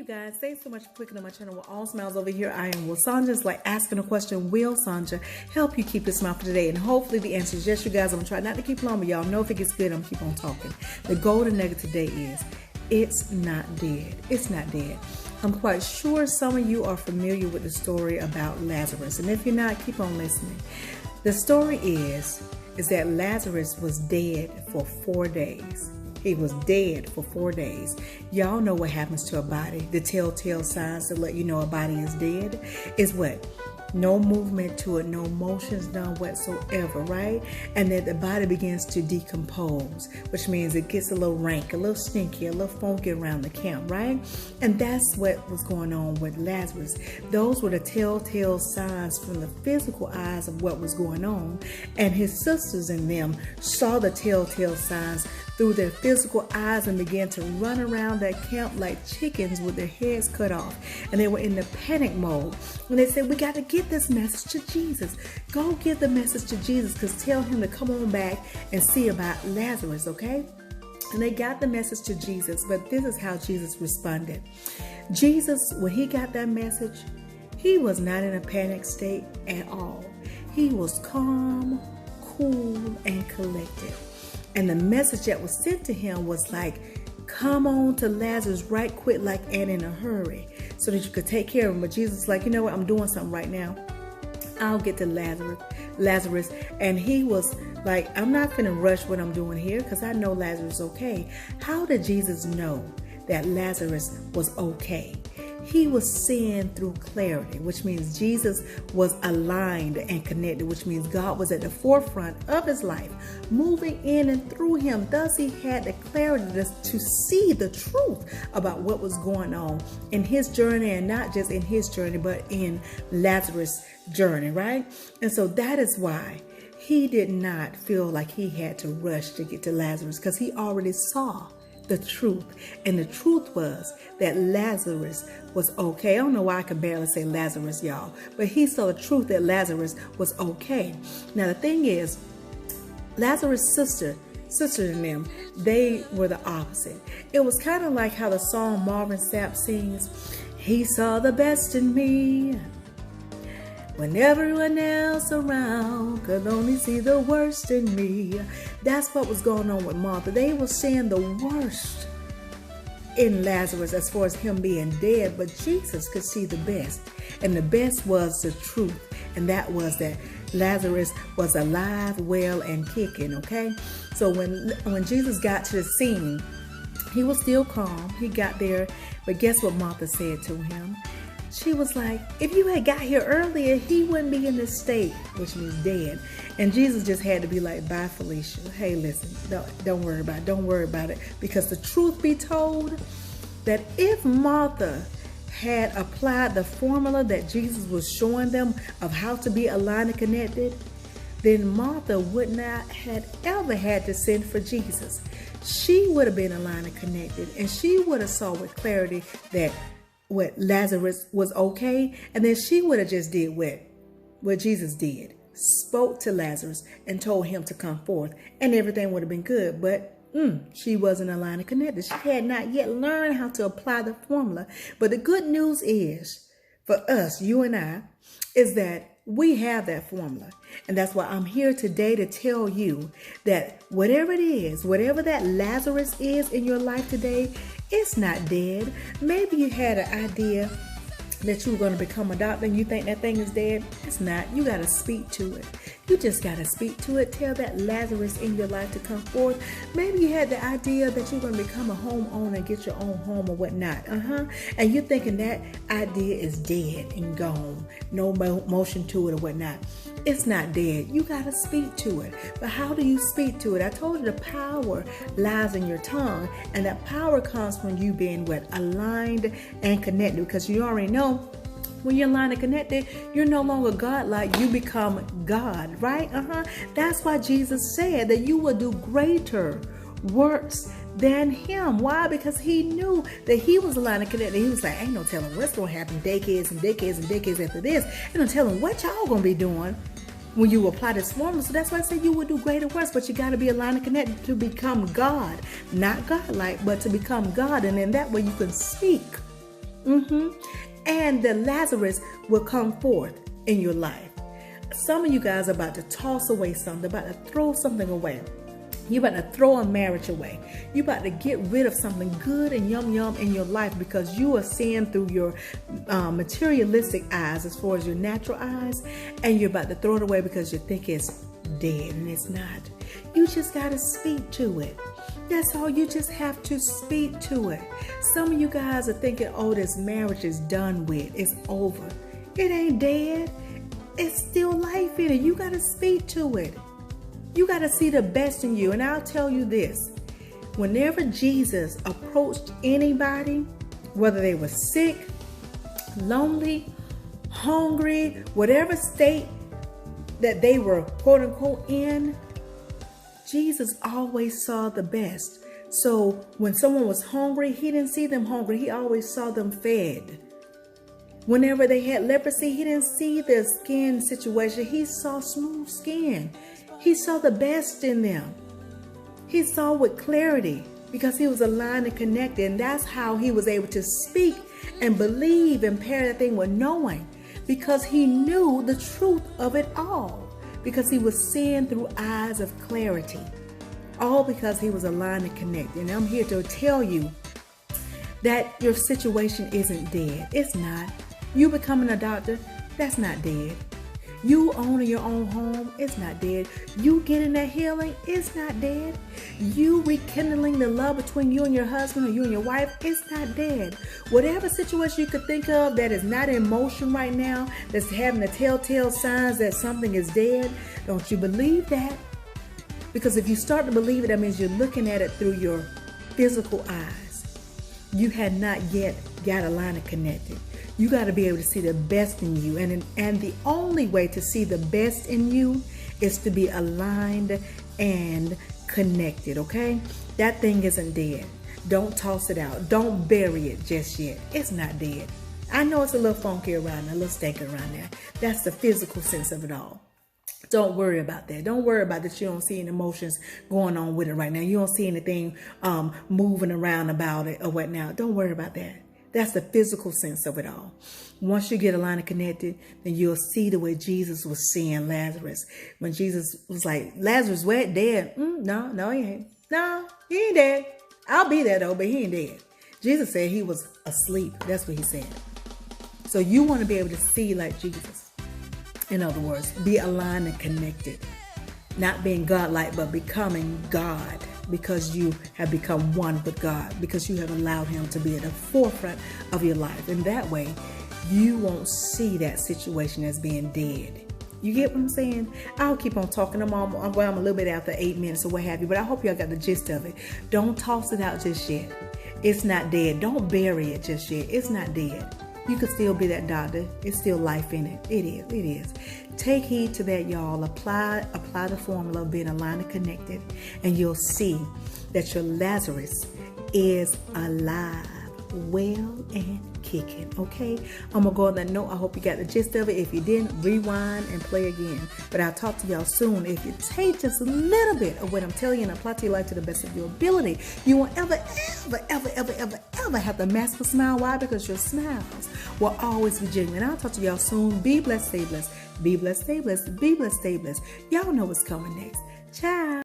guys, thanks so much for clicking on my channel with All Smiles Over Here. I am Sandra. Like asking a question, will Sandra help you keep your smile for today? And hopefully the answer is yes, you guys. I'm gonna try not to keep long, but y'all know if it gets good, I'm gonna keep on talking. The golden nugget today is it's not dead. It's not dead. I'm quite sure some of you are familiar with the story about Lazarus, and if you're not, keep on listening. The story is that Lazarus was dead for 4 days. He was dead for 4 days. Y'all know what happens to a body. The telltale signs to let you know a body is dead is what? No movement to it, no motions done whatsoever, right? And then the body begins to decompose, which means it gets a little rank, a little stinky, a little funky around the camp, right? And that's what was going on with Lazarus. Those were the telltale signs from the physical eyes of what was going on. And his sisters and them saw the telltale signs through their physical eyes and began to run around that camp like chickens with their heads cut off. And they were in the panic mode. And they said, we got to get this message to Jesus. Go give the message to Jesus, because tell him to come on back and see about Lazarus, okay? And they got the message to Jesus, but this is how Jesus responded. Jesus, when he got that message, he was not in a panic state at all. He was calm, cool, and collected. And the message that was sent to him was like, come on to Lazarus right quick, like, and in a hurry, so that you could take care of him. But Jesus was like, you know what? I'm doing something right now. I'll get to Lazarus. And he was like, I'm not going to rush what I'm doing here, because I know Lazarus is okay. How did Jesus know that Lazarus was okay? He was seeing through clarity, which means Jesus was aligned and connected, which means God was at the forefront of his life, moving in and through him. Thus, he had the clarity to see the truth about what was going on in his journey, and not just in his journey, but in Lazarus' journey, right? And so that is why he did not feel like he had to rush to get to Lazarus, because he already saw the truth. And the truth was that Lazarus was okay. I don't know why I can barely say Lazarus, y'all, but he saw the truth that Lazarus was okay. Now the thing is, Lazarus' sister and them, they were the opposite. It was kind of like how the song Marvin Sapp sings, he saw the best in me when everyone else around could only see the worst in me. That's what was going on with Martha. They were seeing the worst in Lazarus as far as him being dead, but Jesus could see the best. And the best was the truth. And that was that Lazarus was alive, well, and kicking, okay? So when Jesus got to the scene, he was still calm. He got there, but guess what Martha said to him? She was like, if you had got here earlier, he wouldn't be in this state, which means dead. And Jesus just had to be like, bye, Felicia. Hey, listen, don't worry about it. Don't worry about it. Because the truth be told, that if Martha had applied the formula that Jesus was showing them of how to be aligned and connected, then Martha would not have ever had to send for Jesus. She would have been aligned and connected, and she would have saw with clarity that what Lazarus was okay, and then she would have just did what Jesus did, spoke to Lazarus and told him to come forth, and everything would have been good. But she wasn't aligned and connected. She had not yet learned how to apply the formula. But the good news is, for us, you and I, is that we have that formula. And that's why I'm here today to tell you that whatever it is, whatever that Lazarus is in your life today, it's not dead. Maybe you had an idea that you were going to become a doctor and you think that thing is dead. It's not. You got to speak to it. You just got to speak to it. Tell that Lazarus in your life to come forth. Maybe you had the idea that you're going to become a homeowner and get your own home or whatnot. And you're thinking that idea is dead and gone. No motion to it or whatnot. It's not dead. You got to speak to it. But how do you speak to it? I told you the power lies in your tongue. And that power comes from you being what? Aligned and connected. Because you already know, when you're aligned and connected, you're no longer God-like. You become God, right? That's why Jesus said that you will do greater works than him. Why? Because he knew that he was aligned and connected. He was like, ain't no telling what's going to happen decades and decades and decades after this. Ain't no telling what y'all going to be doing when you apply this formula. So that's why I said you will do greater works, but you got to be aligned and connected to become God. Not God-like, but to become God. And then that way you can speak And the Lazarus will come forth in your life. Some of you guys are about to toss away something, about to throw something away. You're about to throw a marriage away. You're about to get rid of something good and yum in your life because you are seeing through your materialistic eyes as far as your natural eyes, and you're about to throw it away because you think it's dead, and it's not. You just got to speak to it. That's all. You just have to speak to it. Some of you guys are thinking, oh, this marriage is done with. It's over. It ain't dead. It's still life in it. You got to speak to it. You got to see the best in you. And I'll tell you this. Whenever Jesus approached anybody, whether they were sick, lonely, hungry, whatever state that they were quote unquote in, Jesus always saw the best. So when someone was hungry, he didn't see them hungry. He always saw them fed. Whenever they had leprosy, he didn't see their skin situation. He saw smooth skin. He saw the best in them. He saw with clarity because he was aligned and connected. And that's how he was able to speak and believe and pair that thing with knowing, because he knew the truth of it all, because he was seeing through eyes of clarity, all because he was aligned and connected. And I'm here to tell you that your situation isn't dead. It's not. You becoming a doctor, that's not dead. You owning your own home, it's not dead. You getting that healing, it's not dead. You rekindling the love between you and your husband or you and your wife, it's not dead. Whatever situation you could think of that is not in motion right now, that's having the telltale signs that something is dead, don't you believe that? Because if you start to believe it, that means you're looking at it through your physical eyes. You had not yet got aligned and connected. You got to be able to see the best in you. And the only way to see the best in you is to be aligned and connected, okay? That thing isn't dead. Don't toss it out. Don't bury it just yet. It's not dead. I know it's a little funky around there, a little stinky around there. That's the physical sense of it all. Don't worry about that. Don't worry about that you don't see any emotions going on with it right now. You don't see anything moving around about it or whatnot. Don't worry about that. That's the physical sense of it all. Once you get aligned and connected, then you'll see the way Jesus was seeing Lazarus. When Jesus was like, Lazarus, wet, dead? No, he ain't. No, he ain't dead. I'll be there though, but he ain't dead. Jesus said he was asleep. That's what he said. So you want to be able to see like Jesus. In other words, be aligned and connected. Not being God-like, but becoming God. Because you have become one with God, because you have allowed him to be at the forefront of your life. And that way, you won't see that situation as being dead. You get what I'm saying? I'll keep on talking. I'm a little bit after 8 minutes or what have you, but I hope y'all got the gist of it. Don't toss it out just yet. It's not dead. Don't bury it just yet. It's not dead. You could still be that doctor. It's still life in it. It is. Take heed to that, y'all. Apply the formula of being aligned and connected, and you'll see that your Lazarus is alive, well and kicking. Okay? I'm going to go on that note. I hope you got the gist of it. If you didn't, rewind and play again. But I'll talk to y'all soon. If you take just a little bit of what I'm telling you and apply to your life to the best of your ability, you won't ever have the mask of smile. Why? Because your smiles will always be genuine. I'll talk to y'all soon. Be blessed, stay blessed. Be blessed, stay blessed. Be blessed, stay blessed. Y'all know what's coming next. Ciao.